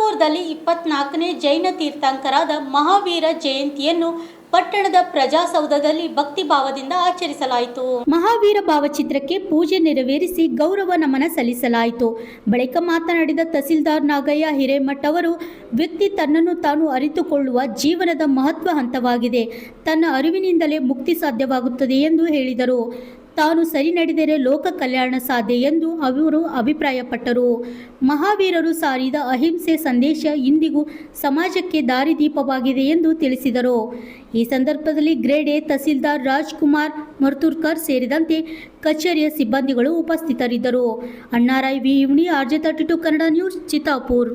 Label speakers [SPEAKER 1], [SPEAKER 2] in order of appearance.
[SPEAKER 1] ಚಿತ್ತಾಪುರದಲ್ಲಿ 24ನೇ ಜೈನ ತೀರ್ಥಂಕರಾದ ಮಹಾವೀರ ಜಯಂತಿಯನ್ನು ಪಟ್ಟಣದ ಪ್ರಜಾಸೌಧದಲ್ಲಿ ಭಕ್ತಿಭಾವದಿಂದ ಆಚರಿಸಲಾಯಿತು. ಮಹಾವೀರ ಭಾವಚಿತ್ರಕ್ಕೆ ಪೂಜೆ ನೆರವೇರಿಸಿ ಗೌರವ ನಮನ ಸಲ್ಲಿಸಲಾಯಿತು. ಬಳಿಕ ಮಾತನಾಡಿದ ತಹಸೀಲ್ದಾರ್ ನಾಗಯ್ಯ ಹಿರೇಮಠ ಅವರು, ವ್ಯಕ್ತಿ ತನ್ನನ್ನು ತಾನು ಅರಿತುಕೊಳ್ಳುವ ಜೀವನದ ಮಹತ್ವ ಹಂತವಾಗಿದೆ. ತನ್ನ ಅರಿವಿನಿಂದಲೇ ಮುಕ್ತಿ ಸಾಧ್ಯವಾಗುತ್ತದೆ ಎಂದು ಹೇಳಿದರು. ತಾನು ಸರಿ ನಡೆದರೆ ಲೋಕ ಕಲ್ಯಾಣ ಸಾಧ್ಯ ಎಂದು ಅವರು ಅಭಿಪ್ರಾಯಪಟ್ಟರು. ಮಹಾವೀರರು ಸಾರಿದ ಅಹಿಂಸೆ ಸಂದೇಶ ಇಂದಿಗೂ ಸಮಾಜಕ್ಕೆ ದಾರಿದೀಪವಾಗಿದೆ ಎಂದು ತಿಳಿಸಿದರು. ಈ ಸಂದರ್ಭದಲ್ಲಿ ಗ್ರೇಡ್ ಎ ತಹಸೀಲ್ದಾರ್ ರಾಜ್ಕುಮಾರ್ ಮರ್ತೂರ್ಕರ್ ಸೇರಿದಂತೆ ಕಚೇರಿಯ ಸಿಬ್ಬಂದಿಗಳು ಉಪಸ್ಥಿತರಿದ್ದರು. Annarai V Ivani, RJ32 Kannada news, Chittapur.